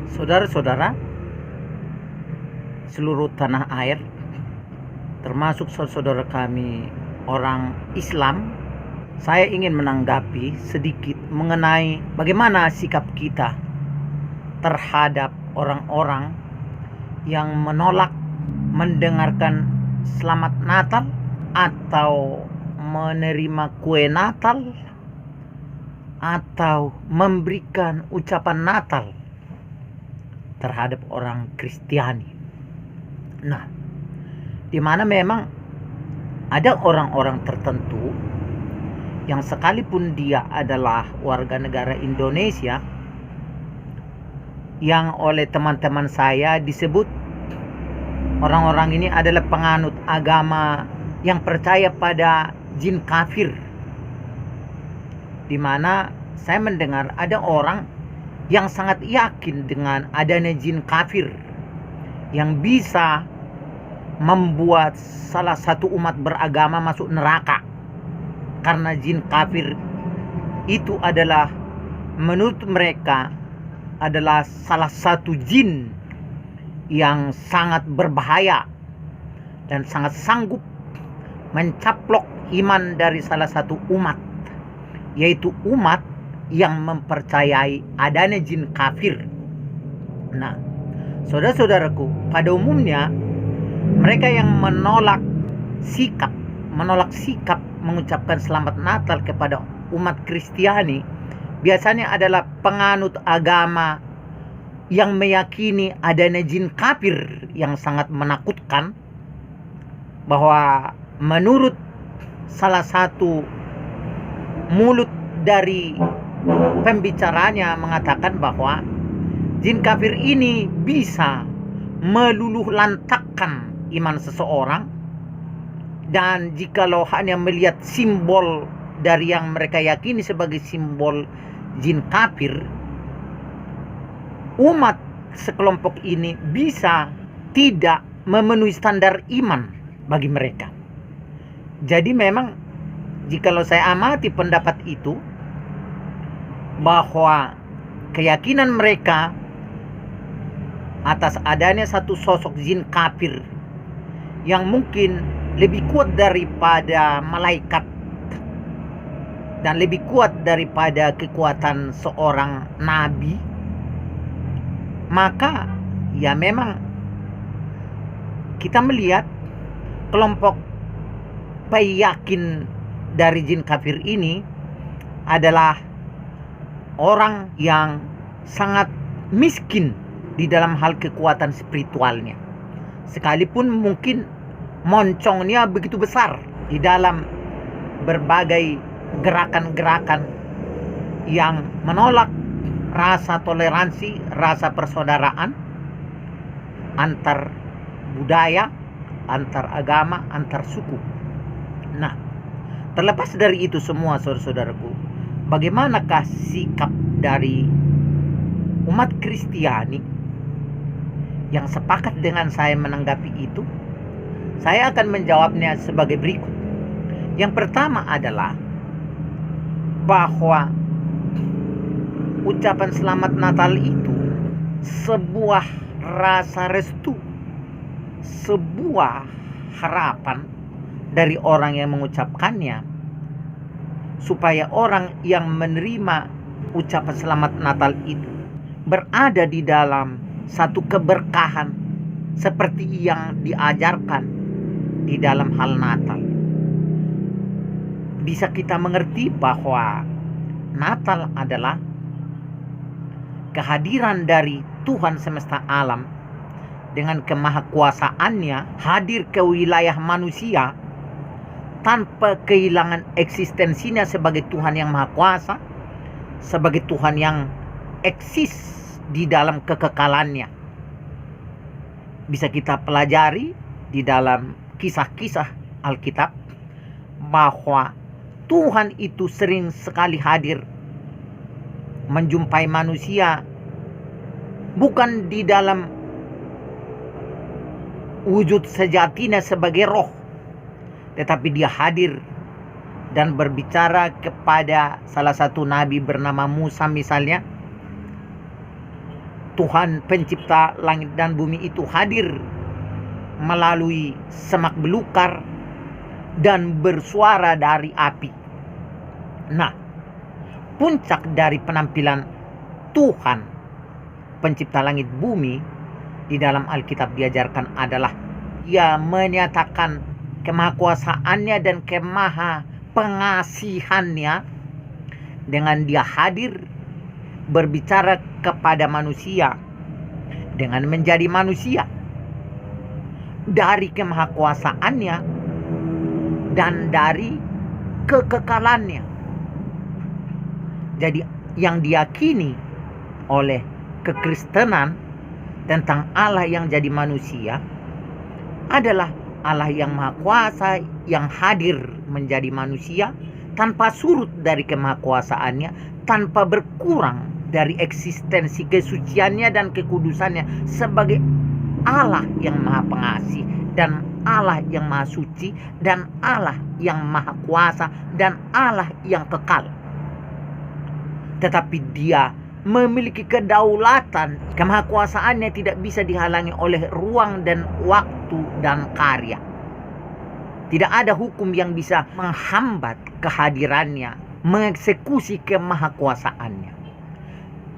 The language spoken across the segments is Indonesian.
Saudara-saudara, seluruh tanah air, termasuk saudara kami orang Islam, saya ingin menanggapi sedikit mengenai bagaimana sikap kita terhadap orang-orang yang menolak mendengarkan Selamat Natal atau menerima kue Natal atau memberikan ucapan Natal terhadap orang Kristiani. Nah, di mana memang ada orang-orang tertentu yang sekalipun dia adalah warga negara Indonesia, yang oleh teman-teman saya disebut orang-orang ini adalah penganut agama yang percaya pada jin kafir, di mana saya mendengar ada orang yang sangat yakin dengan adanya jin kafir yang bisa membuat salah satu umat beragama masuk neraka, karena jin kafir itu adalah menurut mereka adalah salah satu jin yang sangat berbahaya dan sangat sanggup mencaplok iman dari salah satu umat, yaitu umat yang mempercayai adanya jin kafir. Nah, saudara-saudaraku, pada umumnya mereka yang menolak sikap mengucapkan Selamat Natal kepada umat Kristiani biasanya adalah penganut agama yang meyakini adanya jin kafir yang sangat menakutkan, bahwa menurut salah satu mulut dari pembicaranya mengatakan bahwa jin kafir ini bisa meluluh lantakkan iman seseorang, dan jikalau hanya melihat simbol dari yang mereka yakini sebagai simbol jin kafir, umat sekelompok ini bisa tidak memenuhi standar iman bagi mereka. Jadi memang jikalau saya amati pendapat itu, bahwa keyakinan mereka atas adanya satu sosok jin kafir yang mungkin lebih kuat daripada malaikat dan lebih kuat daripada kekuatan seorang nabi, maka ya memang kita melihat kelompok peyakin dari jin kafir ini adalah orang yang sangat miskin di dalam hal kekuatan spiritualnya, sekalipun mungkin moncongnya begitu besar di dalam berbagai gerakan-gerakan yang menolak rasa toleransi, rasa persaudaraan antar budaya, antar agama, antar suku. Nah, terlepas dari itu semua, saudara-saudaraku, bagaimanakah sikap dari umat Kristiani yang sepakat dengan saya menanggapi itu? Saya akan menjawabnya sebagai berikut. Yang pertama adalah bahwa ucapan Selamat Natal itu sebuah rasa restu, sebuah harapan dari orang yang mengucapkannya, supaya orang yang menerima ucapan Selamat Natal itu berada di dalam satu keberkahan seperti yang diajarkan di dalam hal Natal. Bisa kita mengerti bahwa Natal adalah kehadiran dari Tuhan semesta alam dengan kemahakuasaannya hadir ke wilayah manusia tanpa kehilangan eksistensinya sebagai Tuhan yang Maha Kuasa, sebagai Tuhan yang eksis di dalam kekekalannya. Bisa kita pelajari di dalam kisah-kisah Alkitab bahwa Tuhan itu sering sekali hadir menjumpai manusia bukan di dalam wujud sejatinya sebagai roh, tetapi dia hadir dan berbicara kepada salah satu nabi bernama Musa misalnya, Tuhan pencipta langit dan bumi itu hadir melalui semak belukar dan bersuara dari api. Nah, puncak dari penampilan Tuhan pencipta langit bumi di dalam Alkitab diajarkan adalah Ia menyatakan kemahakuasaannya dan kemaha pengasihannya dengan Dia hadir berbicara kepada manusia dengan menjadi manusia dari kemahakuasaannya dan dari kekekalannya. Jadi yang diyakini oleh kekristenan tentang Allah yang jadi manusia adalah Allah yang maha kuasa yang hadir menjadi manusia tanpa surut dari kemahakuasaannya, tanpa berkurang dari eksistensi kesuciannya dan kekudusannya sebagai Allah yang maha pengasih dan Allah yang maha suci dan Allah yang maha kuasa dan Allah yang kekal. Tetapi Dia memiliki kedaulatan, kemahakuasaannya tidak bisa dihalangi oleh ruang dan waktu dan karya. Tidak ada hukum yang bisa menghambat kehadirannya, mengeksekusi kemahakuasaannya.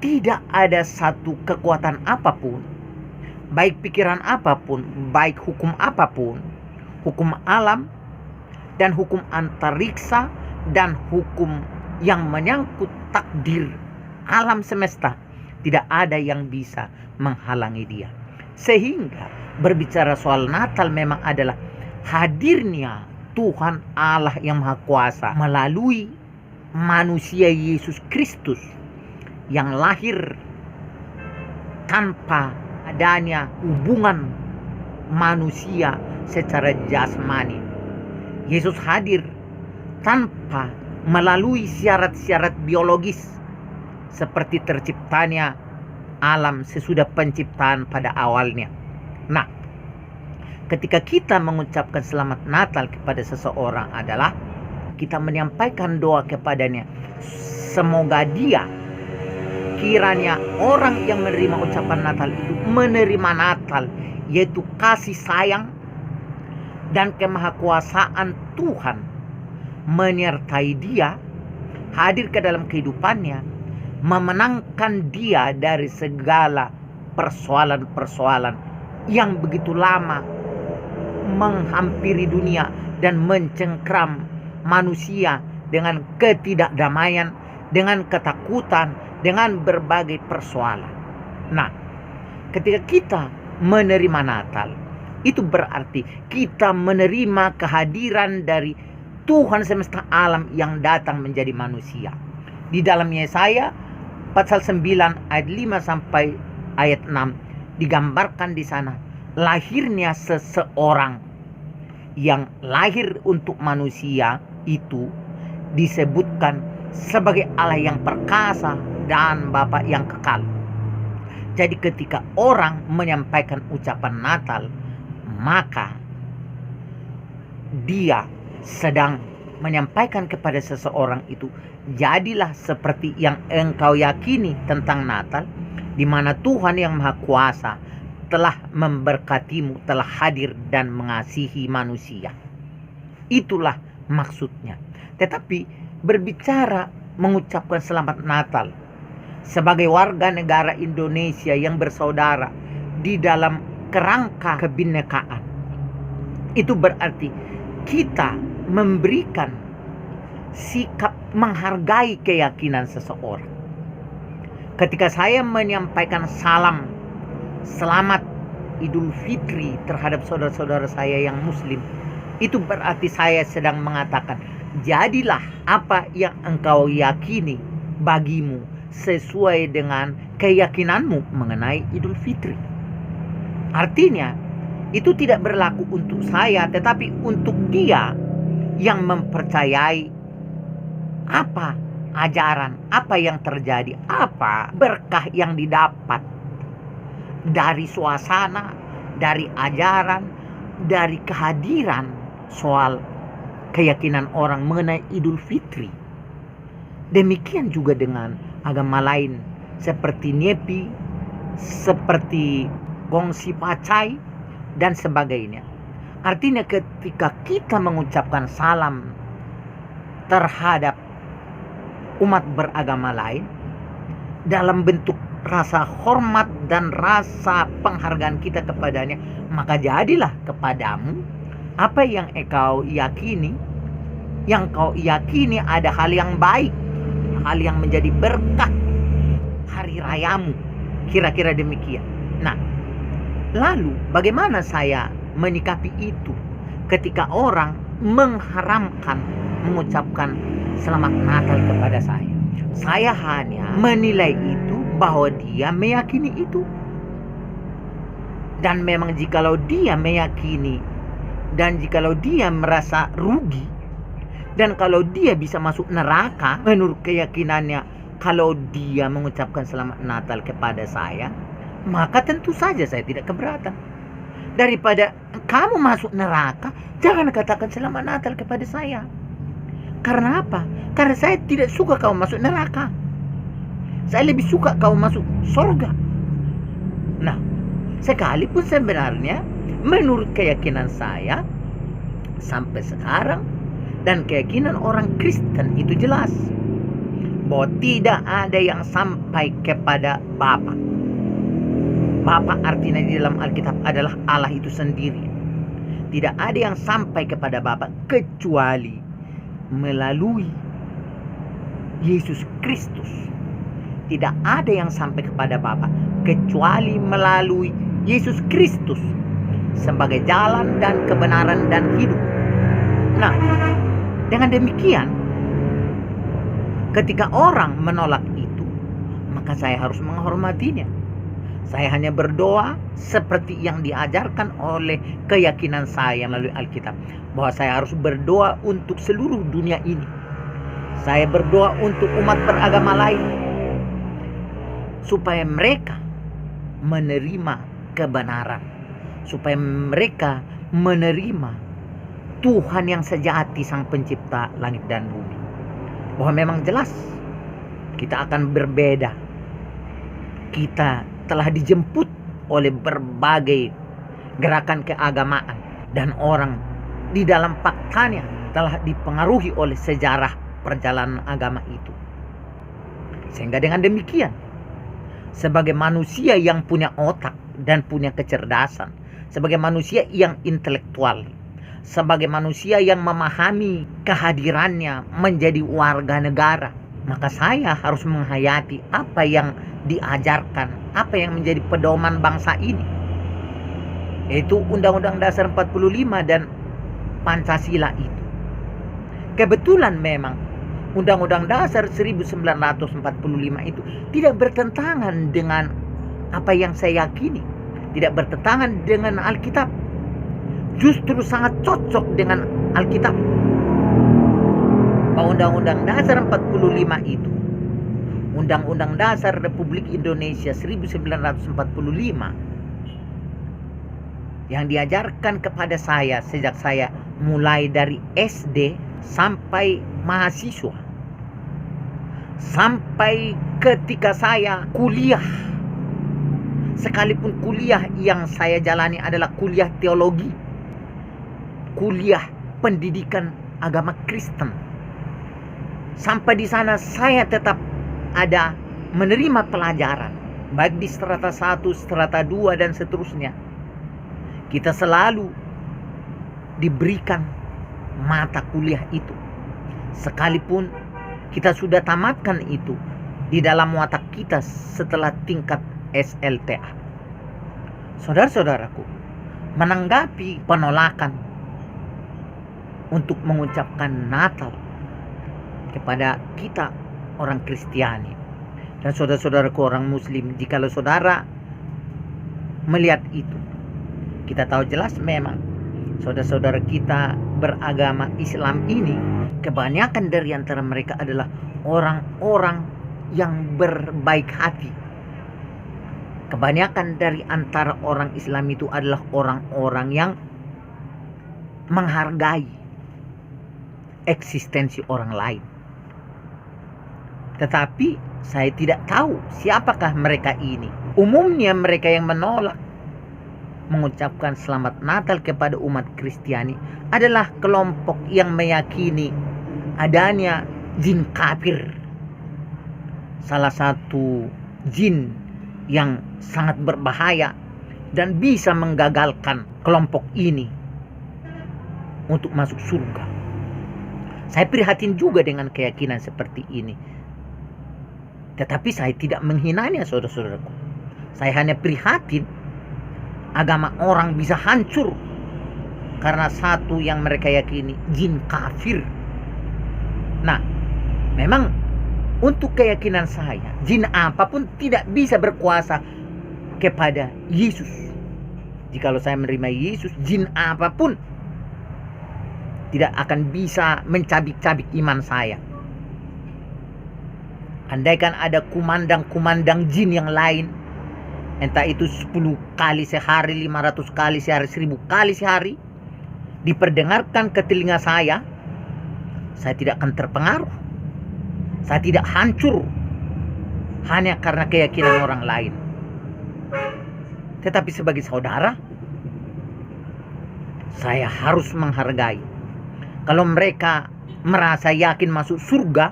Tidak ada satu kekuatan apapun, baik pikiran apapun, baik hukum apapun, hukum alam dan hukum antariksa dan hukum yang menyangkut takdir alam semesta, tidak ada yang bisa menghalangi Dia. Sehingga berbicara soal Natal memang adalah hadirnya Tuhan Allah yang Maha Kuasa melalui manusia Yesus Kristus yang lahir tanpa adanya hubungan manusia secara jasmani. Yesus hadir tanpa melalui syarat-syarat biologis seperti terciptanya alam sesudah penciptaan pada awalnya. Nah, ketika kita mengucapkan selamat Natal kepada seseorang adalah kita menyampaikan doa kepadanya. Semoga dia, kiranya orang yang menerima ucapan Natal itu menerima Natal, yaitu kasih sayang dan kemahakuasaan Tuhan menyertai dia, hadir ke dalam kehidupannya, memenangkan dia dari segala persoalan-persoalan yang begitu lama menghampiri dunia dan mencengkram manusia dengan ketidakdamaian, dengan ketakutan, dengan berbagai persoalan. Nah, ketika kita menerima Natal, itu berarti kita menerima kehadiran dari Tuhan semesta alam yang datang menjadi manusia. Di dalam Yesaya pasal 9 ayat 5 sampai ayat 6 digambarkan di sana lahirnya seseorang yang lahir untuk manusia itu disebutkan sebagai Allah yang perkasa dan Bapa yang kekal. Jadi ketika orang menyampaikan ucapan Natal, maka dia sedang menyampaikan kepada seseorang itu, jadilah seperti yang engkau yakini tentang Natal, di mana Tuhan yang Maha Kuasa telah memberkatimu, telah hadir dan mengasihi manusia. Itulah maksudnya. Tetapi berbicara mengucapkan selamat Natal sebagai warga negara Indonesia yang bersaudara di dalam kerangka kebinekaan, itu berarti kita memberikan sikap menghargai keyakinan seseorang. Ketika saya menyampaikan salam selamat Idul Fitri terhadap saudara-saudara saya yang Muslim, itu berarti saya sedang mengatakan, jadilah apa yang engkau yakini bagimu sesuai dengan keyakinanmu mengenai Idul Fitri. Artinya, itu tidak berlaku untuk saya, tetapi untuk dia yang mempercayai apa ajaran, apa yang terjadi, apa berkah yang didapat dari suasana, dari ajaran, dari kehadiran soal keyakinan orang mengenai Idul Fitri. Demikian juga dengan agama lain seperti Nyepi, seperti gongsi pacai dan sebagainya. Artinya ketika kita mengucapkan salam terhadap umat beragama lain dalam bentuk rasa hormat dan rasa penghargaan kita kepadanya, maka jadilah kepadamu apa yang engkau yakini. Yang kau yakini ada hal yang baik, hal yang menjadi berkah hari rayamu, kira-kira demikian. Nah, lalu bagaimana saya menyikapi itu ketika orang mengharamkan mengucapkan selamat Natal kepada saya? Saya hanya menilai itu bahwa dia meyakini itu. Dan memang jikalau dia meyakini, dan jikalau dia merasa rugi, dan kalau dia bisa masuk neraka menurut keyakinannya kalau dia mengucapkan selamat Natal kepada saya, maka tentu saja saya tidak keberatan. Daripada kamu masuk neraka, jangan katakan selamat Natal kepada saya. Karena apa? Karena saya tidak suka kau masuk neraka. Saya lebih suka kau masuk surga. Nah, sekalipun sebenarnya menurut keyakinan saya sampai sekarang dan keyakinan orang Kristen itu jelas bahwa tidak ada yang sampai kepada Bapa. Bapa artinya di dalam Alkitab adalah Allah itu sendiri. Tidak ada yang sampai kepada Bapa kecuali melalui Yesus Kristus. Tidak ada yang sampai kepada Bapa kecuali melalui Yesus Kristus sebagai jalan dan kebenaran dan hidup. Nah, dengan demikian, ketika orang menolak itu, maka saya harus menghormatinya. Saya hanya berdoa seperti yang diajarkan oleh keyakinan saya melalui Alkitab, bahwa saya harus berdoa untuk seluruh dunia ini. Saya berdoa untuk umat beragama lain supaya mereka menerima kebenaran, supaya mereka menerima Tuhan yang sejati, Sang Pencipta langit dan bumi. Bahwa memang jelas kita akan berbeda. Kita telah dijemput oleh berbagai gerakan keagamaan, dan orang di dalam faktanya telah dipengaruhi oleh sejarah perjalanan agama itu. Sehingga dengan demikian, sebagai manusia yang punya otak dan punya kecerdasan, sebagai manusia yang intelektual, sebagai manusia yang memahami kehadirannya menjadi warga negara, maka saya harus menghayati apa yang diajarkan, apa yang menjadi pedoman bangsa ini, yaitu Undang-Undang Dasar 45 dan Pancasila itu. Kebetulan memang Undang-Undang Dasar 1945 itu tidak bertentangan dengan apa yang saya yakini, tidak bertentangan dengan Alkitab, justru sangat cocok dengan Alkitab. Bahwa Undang-Undang Dasar 45 itu, Undang-Undang Dasar Republik Indonesia 1945, yang diajarkan kepada saya sejak saya mulai dari SD sampai mahasiswa, sampai ketika saya kuliah. Sekalipun kuliah yang saya jalani adalah kuliah teologi, kuliah pendidikan agama Kristen, sampai di sana saya tetap ada menerima pelajaran, baik di strata 1, strata 2, dan seterusnya. Kita selalu diberikan mata kuliah itu. Sekalipun kita sudah tamatkan itu di dalam watak kita setelah tingkat SLTA. Saudara-saudaraku, menanggapi penolakan untuk mengucapkan Natal kepada kita orang Kristiani dan saudara-saudaraku orang Muslim, jikalau saudara melihat itu, kita tahu jelas memang saudara-saudara kita beragama Islam ini, kebanyakan dari antara mereka adalah orang-orang yang berbaik hati. Kebanyakan dari antara orang Islam itu adalah orang-orang yang menghargai eksistensi orang lain. Tetapi saya tidak tahu siapakah mereka ini. Umumnya mereka yang menolak mengucapkan selamat Natal kepada umat Kristiani adalah kelompok yang meyakini adanya jin kafir. Salah satu jin yang sangat berbahaya dan bisa menggagalkan kelompok ini untuk masuk surga. Saya prihatin juga dengan keyakinan seperti ini. Tetapi saya tidak menghinanya, saudara-saudaraku. Saya hanya prihatin agama orang bisa hancur karena satu yang mereka yakini, jin kafir. Nah, memang untuk keyakinan saya, jin apapun tidak bisa berkuasa kepada Yesus. Jikalau saya menerima Yesus, jin apapun tidak akan bisa mencabik-cabik iman saya. Andaikan ada kumandang-kumandang jin yang lain, entah itu 10 kali sehari, 500 kali sehari, 1000 kali sehari, diperdengarkan ke telinga saya tidak akan terpengaruh. Saya tidak hancur hanya karena keyakinan orang lain. Tetapi sebagai saudara, saya harus menghargai. Kalau mereka merasa yakin masuk surga,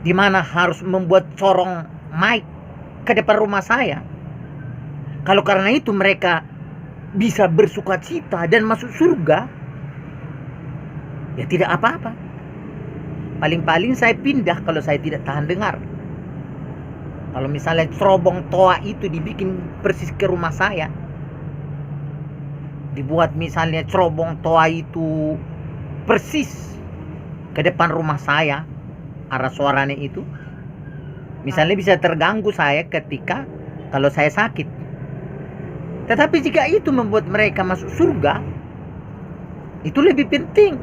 di mana harus membuat corong mic ke depan rumah saya. Kalau karena itu mereka bisa bersuka cita dan masuk surga, ya tidak apa-apa. Paling-paling saya pindah kalau saya tidak tahan dengar. Kalau misalnya cerobong toa itu dibikin persis ke rumah saya, dibuat misalnya cerobong toa itu persis ke depan rumah saya, arah suaranya itu, misalnya bisa terganggu saya ketika kalau saya sakit. Tetapi jika itu membuat mereka masuk surga, itu lebih penting.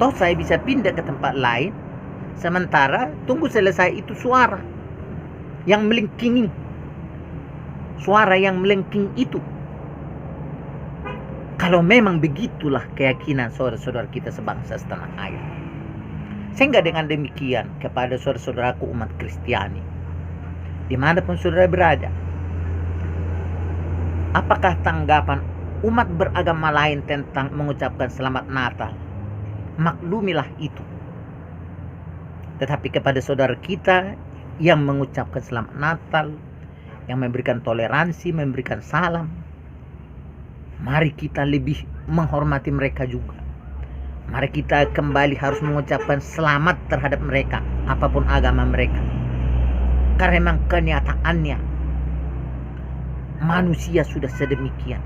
Toh saya bisa pindah ke tempat lain, sementara tunggu selesai itu suara yang melengking. Suara yang melengking itu. Kalau memang begitulah keyakinan saudara-saudara kita sebangsa setanah air. Sehingga dengan demikian kepada saudara-saudaraku umat Kristiani, dimanapun saudara berada, apakah tanggapan umat beragama lain tentang mengucapkan selamat Natal? Maklumilah itu. Tetapi kepada saudara kita yang mengucapkan selamat Natal, yang memberikan toleransi, memberikan salam, mari kita lebih menghormati mereka juga. Mari kita kembali harus mengucapkan selamat terhadap mereka, apapun agama mereka. Karena memang kenyataannya manusia sudah sedemikian.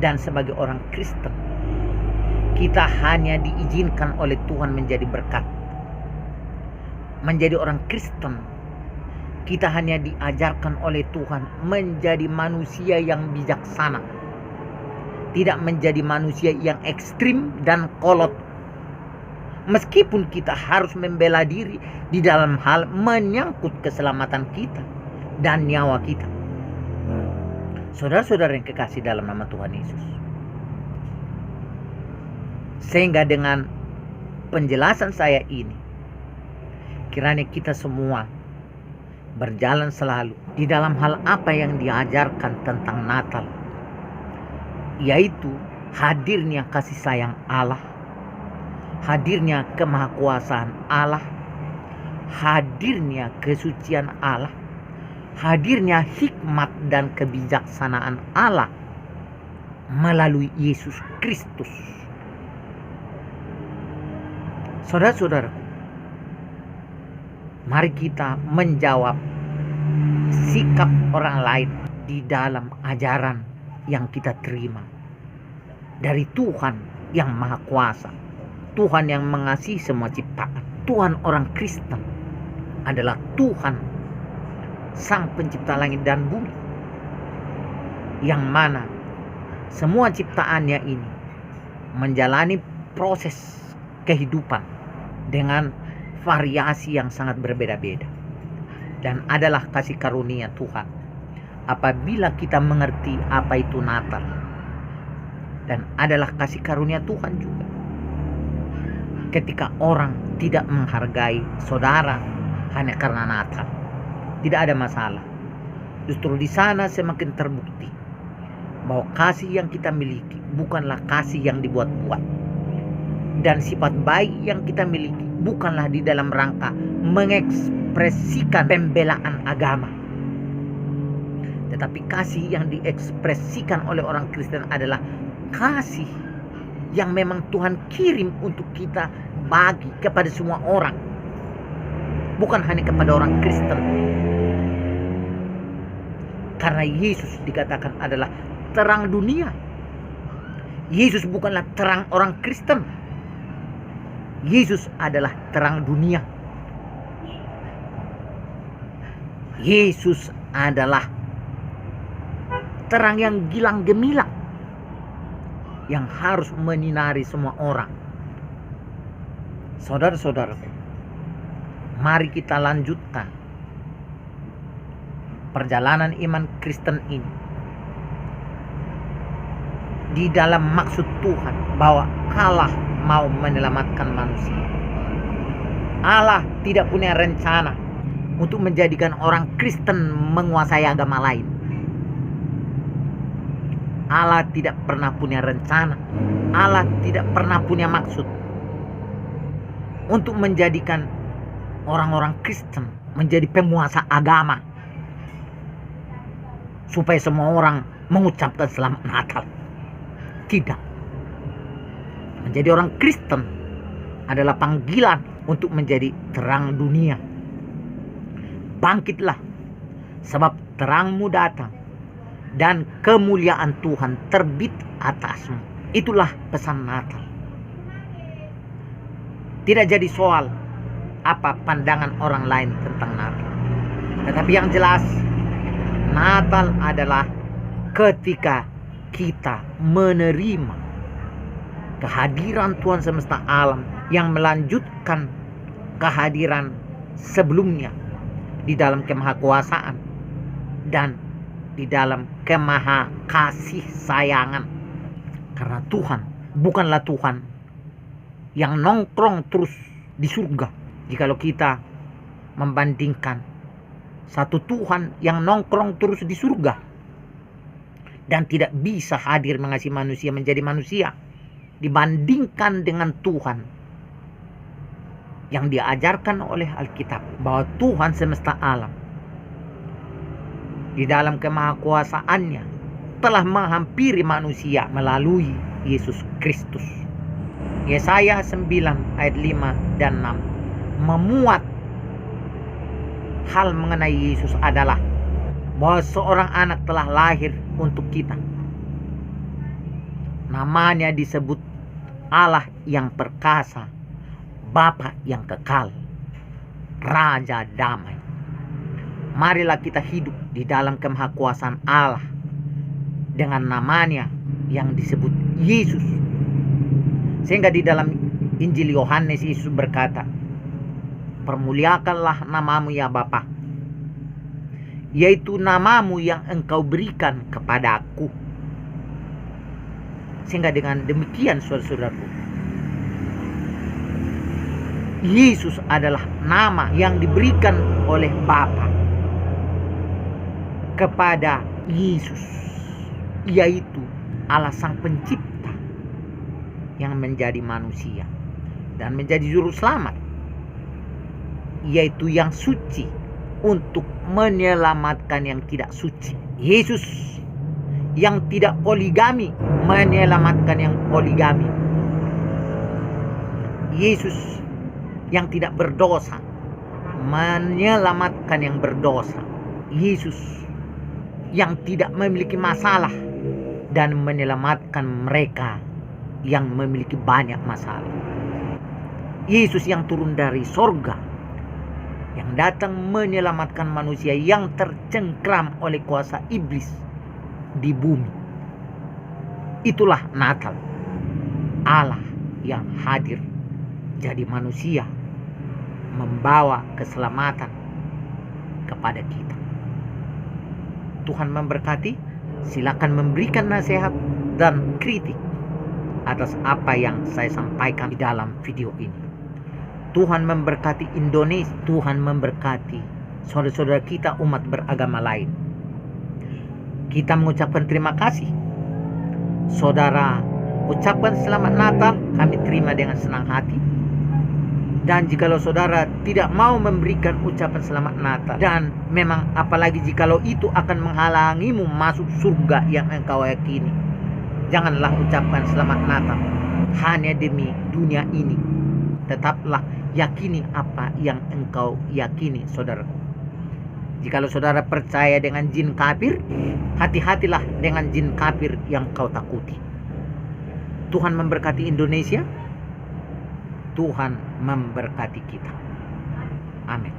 Dan sebagai orang Kristen, kita hanya diizinkan oleh Tuhan menjadi berkat. Menjadi orang Kristen, kita hanya diajarkan oleh Tuhan menjadi manusia yang bijaksana. Tidak menjadi manusia yang ekstrim dan kolot. Meskipun kita harus membela diri di dalam hal menyangkut keselamatan kita dan nyawa kita. Saudara-saudara yang kekasih dalam nama Tuhan Yesus. Sehingga dengan penjelasan saya ini, kiranya kita semua berjalan selalu di dalam hal apa yang diajarkan tentang Natal, yaitu hadirnya kasih sayang Allah, hadirnya kemahakuasaan Allah, hadirnya kesucian Allah, hadirnya hikmat dan kebijaksanaan Allah melalui Yesus Kristus. Saudara-saudara, mari kita menjawab sikap orang lain di dalam ajaran yang kita terima dari Tuhan yang Maha Kuasa, Tuhan yang mengasihi semua ciptaan. Tuhan orang Kristen adalah Tuhan Sang Pencipta langit dan bumi, yang mana semua ciptaannya ini menjalani proses kehidupan dengan variasi yang sangat berbeda-beda, dan adalah kasih karunia Tuhan apabila kita mengerti apa itu Natal, dan adalah kasih karunia Tuhan juga ketika orang tidak menghargai saudara hanya karena Natal. tidak ada masalah. Justru di sana semakin terbukti bahwa kasih yang kita miliki bukanlah kasih yang dibuat-buat. Dan sifat baik yang kita miliki bukanlah di dalam rangka mengekspresikan pembelaan agama. Tetapi kasih yang diekspresikan oleh orang Kristen adalah kasih yang memang Tuhan kirim untuk kita bagi kepada semua orang. Bukan hanya kepada orang Kristen. Karena Yesus dikatakan adalah terang dunia. Yesus bukanlah terang orang Kristen. Yesus adalah terang dunia. Yesus adalah terang yang gilang gemilang yang harus menyinari semua orang. Saudara-saudaraku, mari kita lanjutkan perjalanan iman Kristen ini di dalam maksud Tuhan bahwa Allah mau menyelamatkan manusia. Allah tidak punya rencana untuk menjadikan orang Kristen menguasai agama lain. Allah tidak pernah punya rencana, Allah tidak pernah punya maksud untuk menjadikan orang-orang Kristen menjadi penguasa agama supaya semua orang mengucapkan selamat Natal. Tidak. Menjadi orang Kristen adalah panggilan untuk menjadi terang dunia. Bangkitlah, sebab terangmu datang dan kemuliaan Tuhan terbit atasmu. Itulah pesan Natal. Tidak jadi soal apa pandangan orang lain tentang Natal. Tetapi yang jelas, Natal adalah ketika kita menerima kehadiran Tuhan semesta alam yang melanjutkan kehadiran sebelumnya di dalam kemahakuasaan dan di dalam kemaha kasih sayangan. Karena Tuhan bukanlah Tuhan yang nongkrong terus di surga. Jikalau kita membandingkan satu Tuhan yang nongkrong terus di surga dan tidak bisa hadir mengasihi manusia menjadi manusia, dibandingkan dengan Tuhan yang diajarkan oleh Alkitab bahwa Tuhan semesta alam di dalam kemahakuasaannya telah menghampiri manusia melalui Yesus Kristus. Yesaya 9 ayat 5 dan 6 memuat hal mengenai Yesus adalah bahwa seorang anak telah lahir untuk kita. Namanya disebut Allah yang perkasa, Bapa yang kekal, Raja damai. Marilah kita hidup di dalam kemahakuasaan Allah dengan namanya yang disebut Yesus. Sehingga di dalam Injil Yohanes Yesus berkata, permuliakanlah namamu ya Bapa, yaitu namamu yang engkau berikan kepadaku. Sehingga dengan demikian saudara-saudaraku, Yesus adalah nama yang diberikan oleh Bapa kepada Yesus, yaitu Allah Sang Pencipta yang menjadi manusia dan menjadi juru selamat, yaitu yang suci untuk menyelamatkan yang tidak suci. Yesus yang tidak poligami menyelamatkan yang poligami. Yesus yang tidak berdosa menyelamatkan yang berdosa. Yesus yang tidak memiliki masalah dan menyelamatkan mereka yang memiliki banyak masalah. Yesus yang turun dari sorga, yang datang menyelamatkan manusia yang tercengkram oleh kuasa iblis di bumi. Itulah Natal. Allah yang hadir jadi manusia, membawa keselamatan kepada kita. Tuhan memberkati. Silakan memberikan nasihat dan kritik atas apa yang saya sampaikan di dalam video ini. Tuhan memberkati Indonesia. Tuhan memberkati saudara-saudara kita umat beragama lain. Kita mengucapkan terima kasih. Saudara ucapkan selamat Natal, kami terima dengan senang hati. Dan jikalau saudara tidak mau memberikan ucapan selamat Natal, dan memang apalagi jikalau itu akan menghalangimu masuk surga yang engkau yakini, janganlah ucapkan selamat Natal hanya demi dunia ini. Tetaplah yakini apa yang engkau yakini, saudara. Jikalau saudara percaya dengan jin kafir, hati-hatilah dengan jin kafir yang kau takuti. Tuhan memberkati Indonesia. Tuhan memberkati kita. Amin.